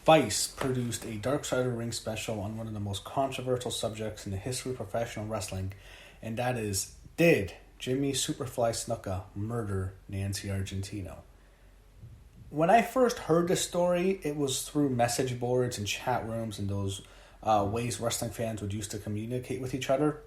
Vice produced a Dark Side of the Ring special on one of the most controversial subjects in the history of professional wrestling, and that is, did Jimmy Superfly Snuka murder Nancy Argentino? When I first heard this story, it was through message boards and chat rooms and those ways wrestling fans would use to communicate with each other.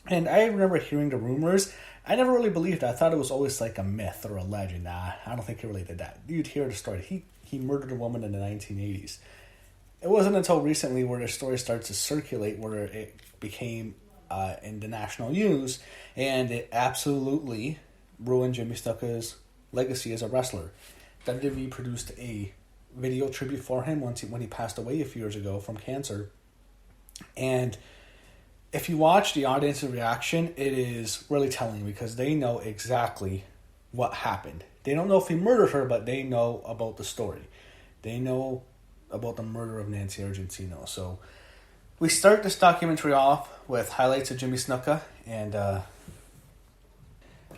And I remember hearing the rumors. I never really believed it. I thought it was always like a myth or a legend. Nah, I don't think he really did that. You'd hear the story. He murdered a woman in the 1980s. It wasn't until recently where the story started to circulate where it became in the national news, and it absolutely ruined Jimmy Snuka's legacy as a wrestler. WWE produced a video tribute for him when he passed away a few years ago from cancer. And if you watch the audience's reaction, it is really telling because they know exactly what happened. They don't know if he murdered her, but they know about the story. They know about the murder of Nancy Argentino. So we start this documentary off with highlights of Jimmy Snuka, and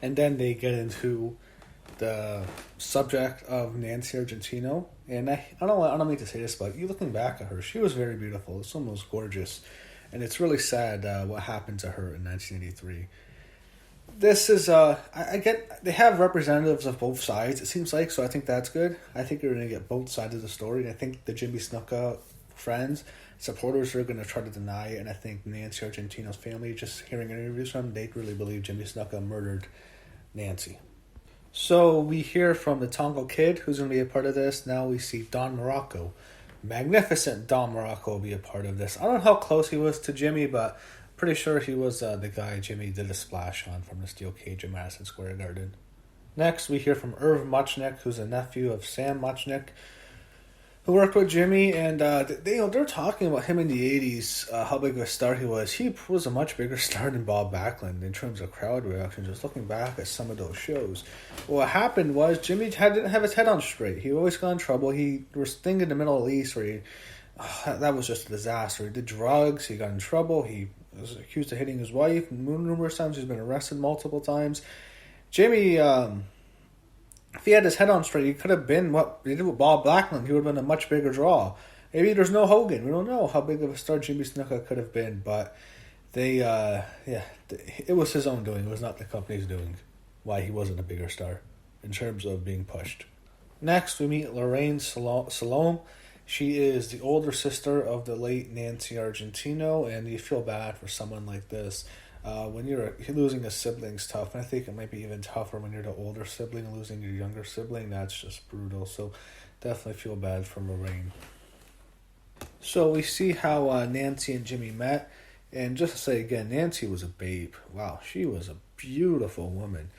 then they get into the subject of Nancy Argentino. And I don't mean to say this, but you looking back at her, she was very beautiful. This woman was gorgeous. And it's really sad what happened to her in 1983. This is, I get, they have representatives of both sides, it seems like, so I think that's good. I think you're going to get both sides of the story. I think the Jimmy Snuka friends, supporters are going to try to deny it, and I think Nancy Argentino's family, just hearing interviews from them, they really believe Jimmy Snuka murdered Nancy. So we hear from the Tonga Kid, who's going to be a part of this. Now we see Don Morocco. Magnificent Don Morocco will be a part of this. I don't know how close he was to Jimmy, but pretty sure he was the guy Jimmy did a splash on from the steel cage in Madison Square Garden. Next, we hear from Irv Muchnick, who's a nephew of Sam Muchnick, who worked with Jimmy, and they're talking about him in the 80s, how big of a star he was. He was a much bigger star than Bob Backlund in terms of crowd reaction, just looking back at some of those shows. What happened was Jimmy didn't have his head on straight. He always got in trouble. He was thing in the Middle East where that was just a disaster. He did drugs, he got in trouble, he was accused of hitting his wife numerous times, he's been arrested multiple times. Jimmy, if he had his head on straight, he could have been what he did with Bob Backlund. He would have been a much bigger draw. Maybe there's no Hogan. We don't know how big of a star Jimmy Snuka could have been, but it was his own doing. It was not the company's doing why he wasn't a bigger star in terms of being pushed. Next, we meet Lorraine Salome. She is the older sister of the late Nancy Argentino, and you feel bad for someone like this. When you're losing a sibling's tough, and I think it might be even tougher when you're the older sibling losing your younger sibling. That's just brutal. So definitely feel bad for Lorraine. So we see how Nancy and Jimmy met, and just to say again, Nancy was a babe. Wow, she was a beautiful woman.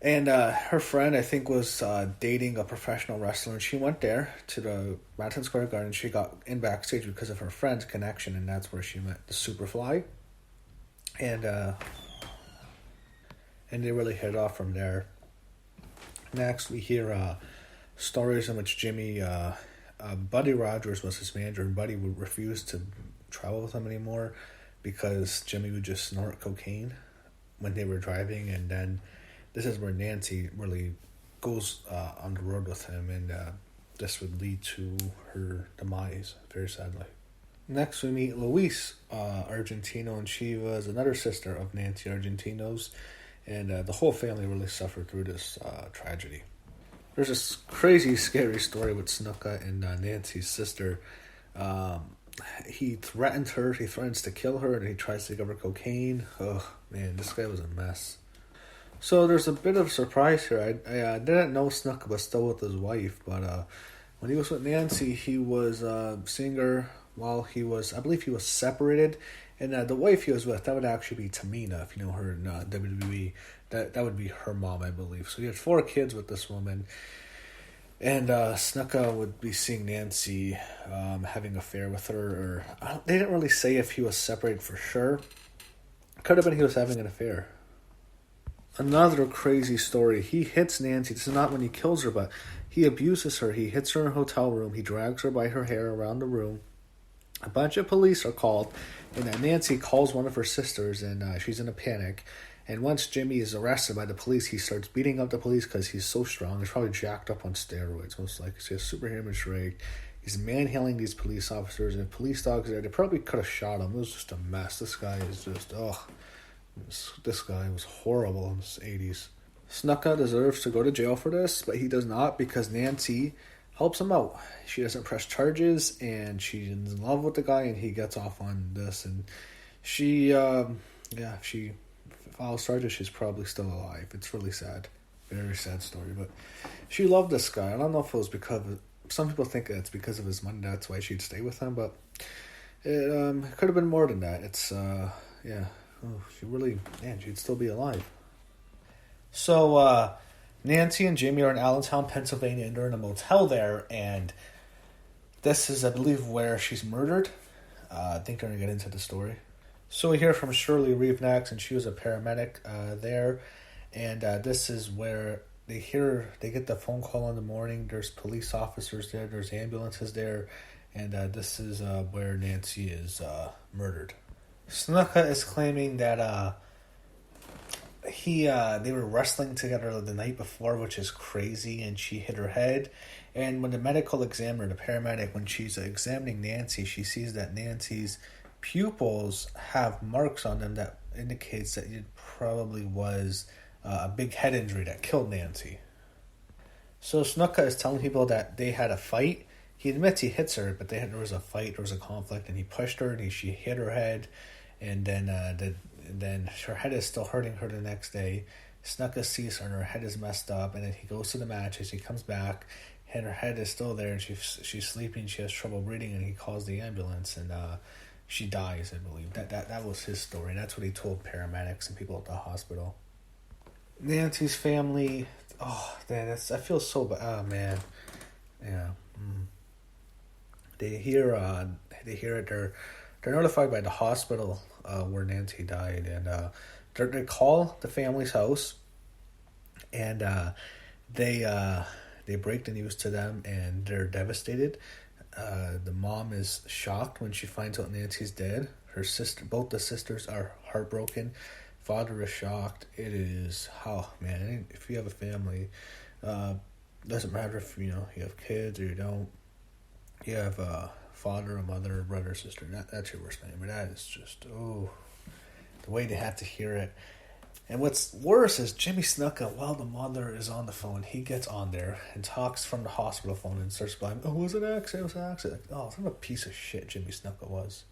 And her friend, I think, was dating a professional wrestler, and she went there to the Madison Square Garden. She got in backstage because of her friend's connection, and that's where she met the Superfly. And they really hit off from there. Next, we hear stories in which Jimmy, Buddy Rogers was his manager, and Buddy would refuse to travel with him anymore because Jimmy would just snort cocaine when they were driving. And then this is where Nancy really goes on the road with him, and this would lead to her demise, very sadly. Next, we meet Luis Argentino, and she was another sister of Nancy Argentino's, and the whole family really suffered through this tragedy. There's this crazy, scary story with Snuka and Nancy's sister. He threatened her, he threatens to kill her, and he tries to give her cocaine. Oh, man, this guy was a mess. So there's a bit of surprise here. I didn't know Snuka was still with his wife, but when he was with Nancy, he was seeing her while I believe he was separated, and the wife he was with, that would actually be Tamina, if you know her in WWE. That would be her mom, I believe. So he had 4 kids with this woman, and Snuka would be seeing Nancy having an affair with her, or they didn't really say if he was separated for sure. Could have been he was having an affair. Another crazy story. He hits Nancy. This is not when he kills her, but he abuses her. He hits her in a hotel room. He drags her by her hair around the room. A bunch of police are called, and Nancy calls one of her sisters, and she's in a panic. And once Jimmy is arrested by the police, he starts beating up the police because he's so strong. He's probably jacked up on steroids, most likely. So he has superhuman strength. He's manhandling these police officers and police dogs there. They probably could have shot him. It was just a mess. This guy is just, this guy was horrible in his 80s. Snuka deserves to go to jail for this, but he does not because Nancy helps him out. She doesn't press charges, and she's in love with the guy, and he gets off on this. And she, if she files charges, she's probably still alive. It's really sad. Very sad story, but she loved this guy. I don't know if it was because of, some people think it's because of his money, that's why she'd stay with him, but it could have been more than that. It's, she really, man, she'd still be alive. So, Nancy and Jimmy are in Allentown, Pennsylvania, and they're in a motel there, and this is, I believe, where she's murdered. I think they're going to get into the story. So we hear from Shirley Reeve next, and she was a paramedic there, and this is where they get the phone call in the morning. There's police officers there, there's ambulances there, and this is where Nancy is murdered. Snuka is claiming that they were wrestling together the night before, which is crazy, and she hit her head. And when the medical examiner, the paramedic, when she's examining Nancy, she sees that Nancy's pupils have marks on them that indicates that it probably was a big head injury that killed Nancy. So Snuka is telling people that they had a fight. He admits he hits her, but there was a fight, there was a conflict, and he pushed her, and she hit her head, and then her head is still hurting her the next day. Snuka sees her, and her head is messed up, and then he goes to the mattress, he comes back, and her head is still there, and she's sleeping, she has trouble breathing, and he calls the ambulance, and she dies, I believe. That was his story, and that's what he told paramedics and people at the hospital. Nancy's family, I feel so bad. Oh, man. Yeah. They hear it. They're notified by the hospital where Nancy died, and they call the family's house, and they break the news to them, and they're devastated. The mom is shocked when she finds out Nancy's dead. Both the sisters are heartbroken. Father is shocked. It is, man, if you have a family, doesn't matter if you have kids or you don't. You have a father, a mother, a brother, sister. That's your worst nightmare. That is just, the way they have to hear it. And what's worse is Jimmy Snuka, while the mother is on the phone, he gets on there and talks from the hospital phone and starts blaming, it was an accident, what a piece of shit Jimmy Snuka was.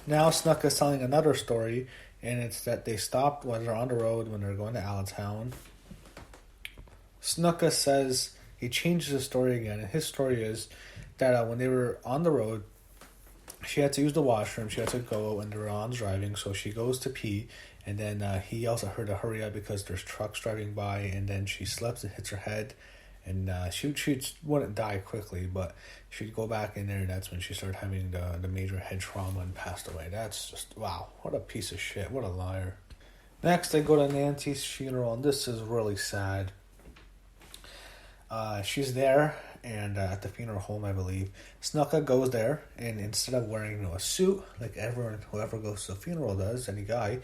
Now Snuka is telling another story, and it's that they stopped when they're on the road when they're going to Allentown. Snuka says, he changes the story again, and his story is that when they were on the road, she had to use the washroom, she had to go, and they were on driving, so she goes to pee, and then he yells at her to hurry up because there's trucks driving by, and then she slips and hits her head, and she wouldn't die quickly, but she'd go back in there, and that's when she started having the major head trauma and passed away. That's just, wow, what a piece of shit, what a liar. Next, they go to Nancy's funeral, and this is really sad. She's there, and at the funeral home, I believe, Snuka goes there, and instead of wearing a suit like whoever goes to the funeral does, any guy,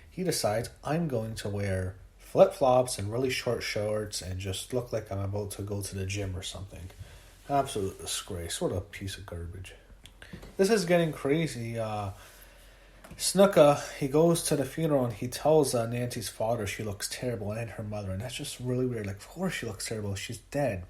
he decides, I'm going to wear flip-flops and really short shorts and just look like I'm about to go to the gym or something. Absolute disgrace. What a piece of garbage. This is getting crazy. Snuka, he goes to the funeral and he tells Nancy's father she looks terrible and her mother, and that's just really weird. Like, of course she looks terrible. She's dead.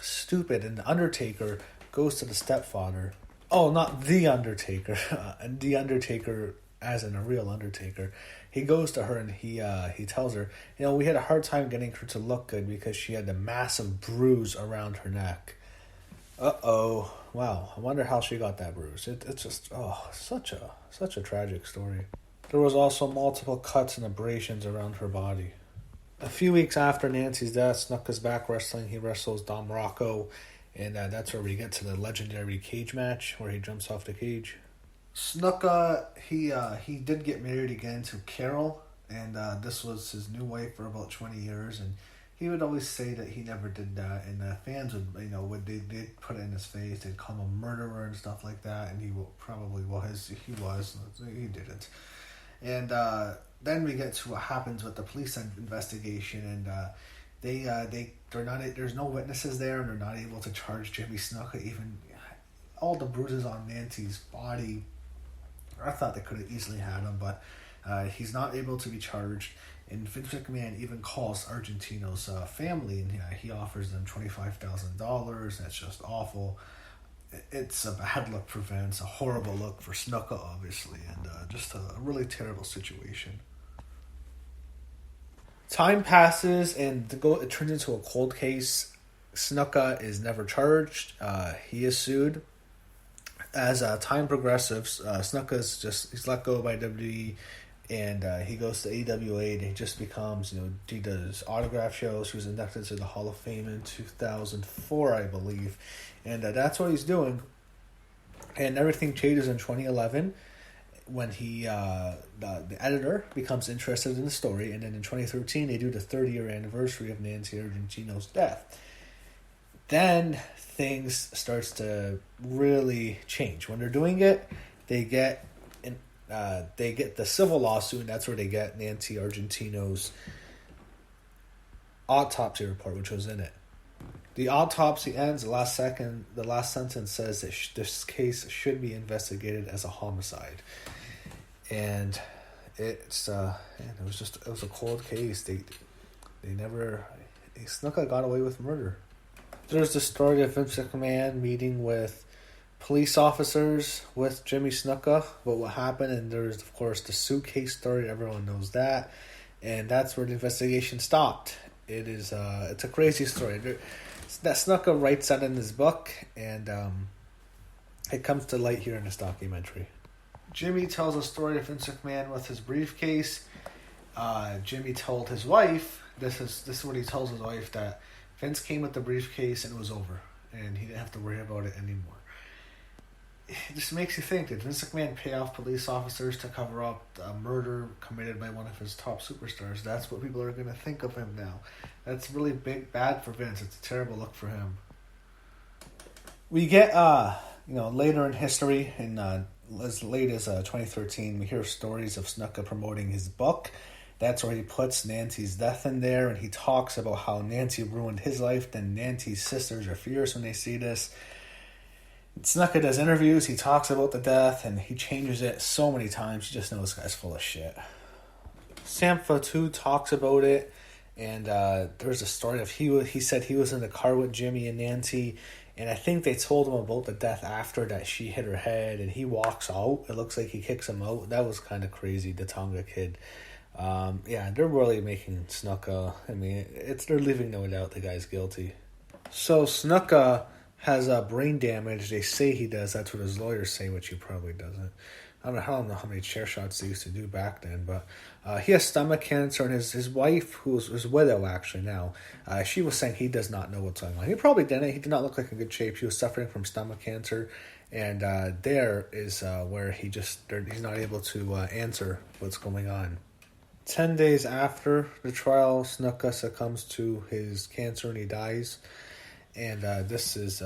Stupid. And the Undertaker goes to the stepfather. Oh, not the Undertaker. The Undertaker as in a real Undertaker. He goes to her and he tells her, we had a hard time getting her to look good because she had a massive bruise around her neck. Uh-oh. Wow. I wonder how she got that bruise. It's just, such a tragic story. There was also multiple cuts and abrasions around her body. A few weeks after Nancy's death, Snuka's back wrestling. He wrestles Don Rocco, and that's where we get to the legendary cage match where he jumps off the cage. Snuka, he did get married again to Carol, and this was his new wife for about 20 years, and he would always say that he never did that, and fans would, when they did put it in his face, they'd call him a murderer and stuff like that, and he probably was. He didn't. And then we get to what happens with the police investigation, and they're not. There's no witnesses there, and they're not able to charge Jimmy Snuka. Even all the bruises on Nancy's body, I thought they could have easily had him, but he's not able to be charged. And Vince McMahon even calls Argentino's family, and he offers them $25,000. That's just awful. It's a bad look for Vince, a horrible look for Snuka, obviously, and just a really terrible situation. Time passes, and it turns into a cold case. Snuka is never charged. He is sued. As time progresses, he's let go by WWE, and he goes to AWA, and he just becomes, he does autograph shows. He was inducted to the Hall of Fame in 2004, I believe, and that's what he's doing. And everything changes in 2011 when the editor becomes interested in the story, and then in 2013 they do the 30-year anniversary of Nancy Argentino's death. Then things starts to really change. When they're doing it, they get the civil lawsuit, and that's where they get Nancy Argentino's autopsy report, which was in it. The autopsy ends. The last sentence says that this case should be investigated as a homicide, and it was a cold case. Snuka got away with murder. There's the story of Vince McMahon meeting with police officers with Jimmy Snuka about what happened, and there's of course the suitcase story. Everyone knows that, and that's where the investigation stopped. It's a crazy story. That Snuka writes that in his book, and it comes to light here in this documentary. Jimmy tells a story of Vince McMahon with his briefcase. Jimmy told his wife, this is what he tells his wife, that Vince came with the briefcase and it was over, and he didn't have to worry about it anymore. It just makes you think, did Vince McMahon pay off police officers to cover up a murder committed by one of his top superstars? That's what people are going to think of him now. That's really bad for Vince. It's a terrible look for him. We get, later in history, as late as 2013, we hear stories of Snuka promoting his book. That's where he puts Nancy's death in there, and he talks about how Nancy ruined his life. Then Nancy's sisters are furious when they see this. Snuka does interviews, he talks about the death, and he changes it so many times. You just know this guy's full of shit. Sampha too talks about it, and there's a story of he said he was in the car with Jimmy and Nancy, and I think they told him about the death after that she hit her head, and he walks out. It looks like he kicks him out. That was kind of crazy, the Tonga kid. They're really making Snuka, they're leaving no doubt the guy's guilty. So Snuka has brain damage. They say he does. That's what his lawyers say, which he probably doesn't. I don't know how many chair shots they used to do back then, but he has stomach cancer, and his wife, who's his widow actually now, she was saying he does not know what's going on. He probably didn't. He did not look like in good shape. He was suffering from stomach cancer, and there is where he's not able to answer what's going on. 10 days after the trial, Snuka succumbs to his cancer and he dies. And this is,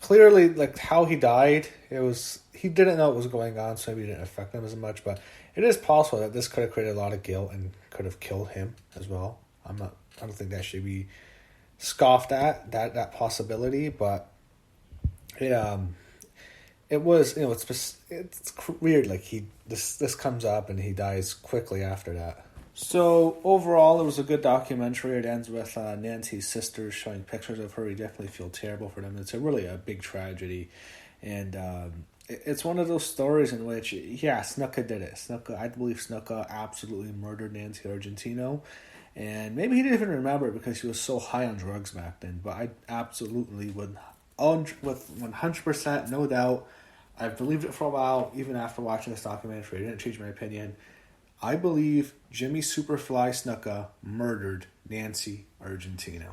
clearly, like, how he died, he didn't know what was going on, so maybe it didn't affect him as much, but it is possible that this could have created a lot of guilt and could have killed him as well. I don't think that should be scoffed at, that possibility, but it was, it's weird, like, this comes up and he dies quickly after that. So, overall, it was a good documentary. It ends with Nancy's sisters showing pictures of her. You definitely feel terrible for them. It's really a big tragedy. And it's one of those stories in which, Snuka did it. I believe Snuka absolutely murdered Nancy Argentino. And maybe he didn't even remember it because he was so high on drugs back then. But I absolutely would, with 100%, no doubt, I've believed it for a while, even after watching this documentary. I didn't change my opinion. I believe Jimmy Superfly Snuka murdered Nancy Argentino.